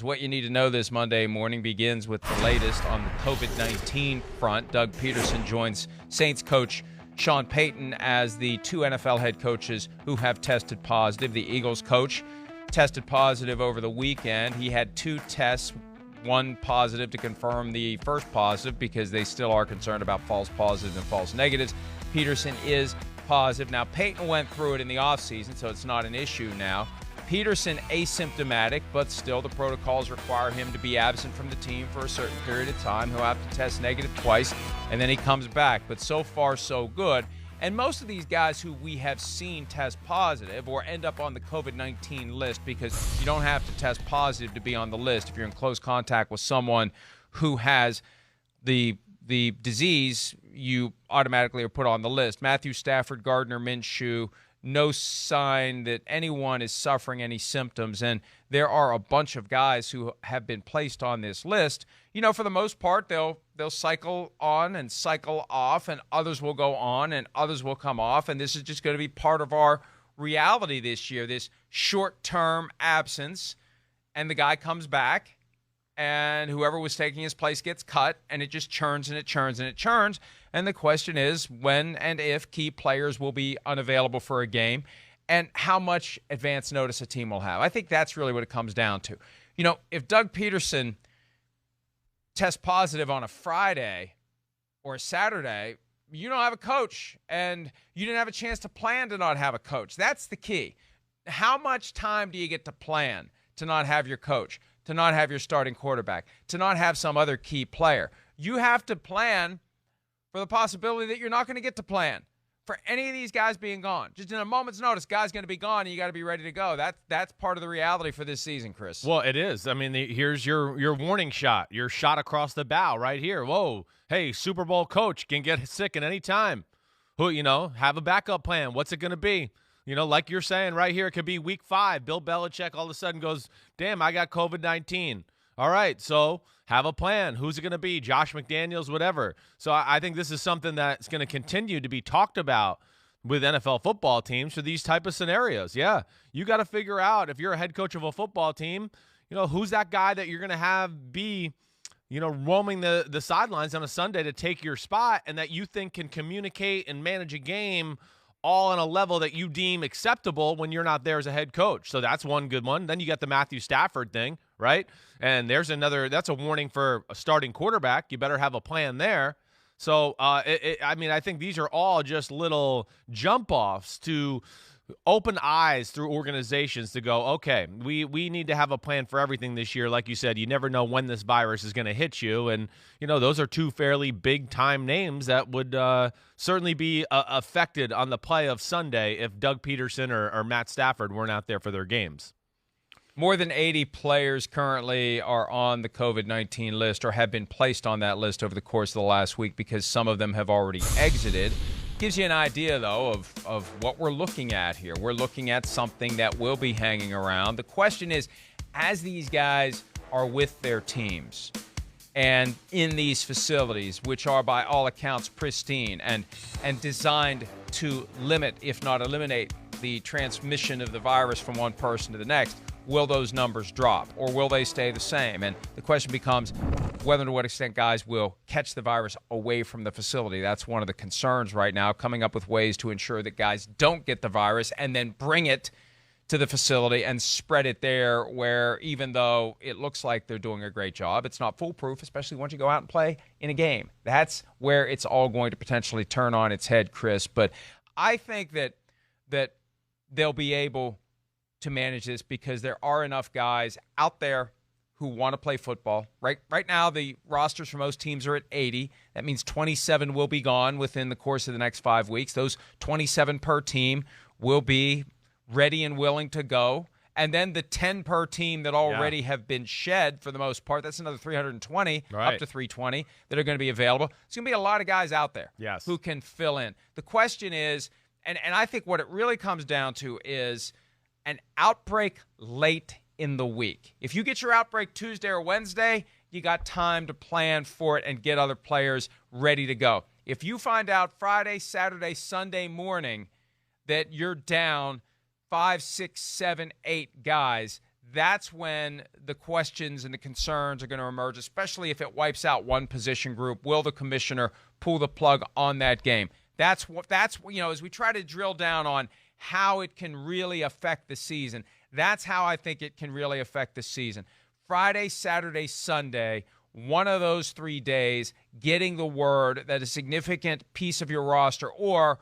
What you need to know this Monday morning begins with the latest on the COVID-19 front. Doug Pederson joins Saints coach Sean Payton as the two NFL head coaches who have tested positive. The Eagles coach tested positive over the weekend. He had two tests, one positive to confirm the first positive because they still are concerned about false positives and false negatives. Pederson is positive. Now, Payton went through it in the offseason, so it's not an issue now. Pederson asymptomatic, but still the protocols require him to be absent from the team for a certain period of time. He'll have to test negative twice, and then he comes back. But so far, so good. And most of these guys who we have seen test positive or end up on the COVID-19 list, because you don't have to test positive to be on the list. If you're in close contact with someone who has the disease, you automatically are put on the list. Matthew Stafford, Gardner, Minshew, no sign that anyone is suffering any symptoms. And there are a bunch of guys who have been placed on this list. You know, for the most part, they'll cycle on and cycle off, and others will go on and others will come off. And this is just going to be part of our reality this year, this short-term absence. And the guy comes back, and whoever was taking his place gets cut, and it just churns and it churns and it churns. And the question is when and if key players will be unavailable for a game and how much advance notice a team will have. I think that's really what it comes down to. You know, if Doug Pederson tests positive on a Friday or a Saturday, you don't have a coach, and you didn't have a chance to plan to not have a coach. That's the key. How much time do you get to plan to not have your coach, to not have your starting quarterback, to not have some other key player? You have to plan for the possibility that you're not going to get to plan for any of these guys being gone. Just in a moment's notice, guy's going to be gone, and you got to be ready to go. That's part of the reality for this season, Chris. Well, it is. I mean, here's your warning shot, your shot across the bow right here. Whoa, hey, Super Bowl coach can get sick at any time. Have a backup plan. What's it going to be? Like you're saying right here, it could be week 5. Bill Belichick all of a sudden goes, damn, I got COVID-19. All right, so have a plan. Who's it going to be? Josh McDaniels, whatever. So I think this is something that's going to continue to be talked about with NFL football teams for these type of scenarios. Yeah, you got to figure out if you're a head coach of a football team, who's that guy that you're going to have be, roaming the sidelines on a Sunday to take your spot and that you think can communicate and manage a game all on a level that you deem acceptable when you're not there as a head coach. So that's one good one. Then you got the Matthew Stafford thing, right? And there's another, that's a warning for a starting quarterback. You better have a plan there. So, I think these are all just little jump-offs to open eyes through organizations to go, okay, we need to have a plan for everything this year. Like you said, you never know when this virus is going to hit you. And, those are two fairly big-time names that would certainly be affected on the play of Sunday if Doug Pederson or Matt Stafford weren't out there for their games. More than 80 players currently are on the COVID-19 list or have been placed on that list over the course of the last week because some of them have already exited. Gives you an idea, though, of what we're looking at here. We're looking at something that will be hanging around. The question is, as these guys are with their teams and in these facilities, which are by all accounts pristine and designed to limit, if not eliminate, the transmission of the virus from one person to the next, will those numbers drop or will they stay the same? And the question becomes whether and to what extent guys will catch the virus away from the facility. That's one of the concerns right now, coming up with ways to ensure that guys don't get the virus and then bring it to the facility and spread it there, where even though it looks like they're doing a great job, it's not foolproof, especially once you go out and play in a game. That's where it's all going to potentially turn on its head, Chris. But I think that they'll be able to manage this because there are enough guys out there who want to play football. Right now, the rosters for most teams are at 80. That means 27 will be gone within the course of the next 5 weeks. Those 27 per team will be ready and willing to go. And then the 10 per team that already have been shed for the most part, that's another 320, up to 320 that are going to be available. There's going to be a lot of guys out there who can fill in. The question is, and I think what it really comes down to is an outbreak late in the week. If you get your outbreak Tuesday or Wednesday, you got time to plan for it and get other players ready to go. If you find out Friday, Saturday, Sunday morning that you're down 5, 6, 7, 8 guys, that's when the questions and the concerns are going to emerge, especially if it wipes out one position group. Will the commissioner pull the plug on that game? That's as we try to drill down on how it can really affect the season, that's how I think it can really affect the season. Friday, Saturday, Sunday, one of those 3 days, getting the word that a significant piece of your roster or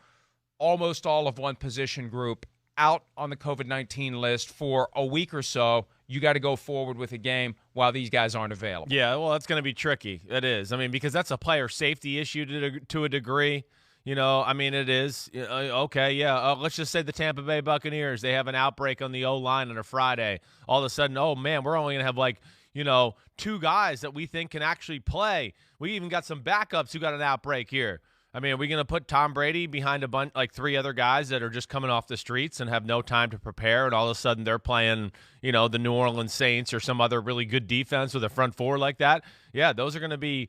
almost all of one position group out on the COVID-19 list for a week or so, you got to go forward with a game while these guys aren't available. Yeah, well, that's going to be tricky. It is. I mean, because that's a player safety issue to a degree. I mean, it is. Okay, yeah. Let's just say the Tampa Bay Buccaneers, they have an outbreak on the O-line on a Friday. All of a sudden, oh, man, we're only going to have 2 guys that we think can actually play. We even got some backups who got an outbreak here. I mean, are we going to put Tom Brady behind a bunch, 3 other guys that are just coming off the streets and have no time to prepare, and all of a sudden they're playing, the New Orleans Saints or some other really good defense with a front four like that? Yeah, those are going to be,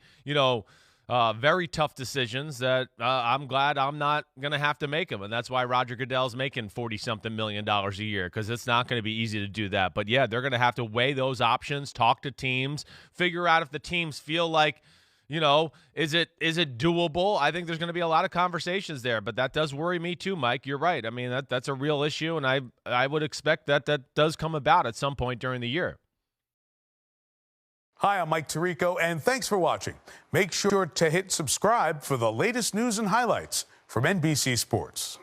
very tough decisions that I'm glad I'm not going to have to make them, and that's why Roger Goodell's making $40-something million a year, because it's not going to be easy to do that. But, yeah, they're going to have to weigh those options, talk to teams, figure out if the teams feel like, is it doable? I think there's going to be a lot of conversations there, but that does worry me too, Mike. You're right. I mean, that's a real issue, and I would expect that does come about at some point during the year. Hi, I'm Mike Tirico, and thanks for watching. Make sure to hit subscribe for the latest news and highlights from NBC Sports.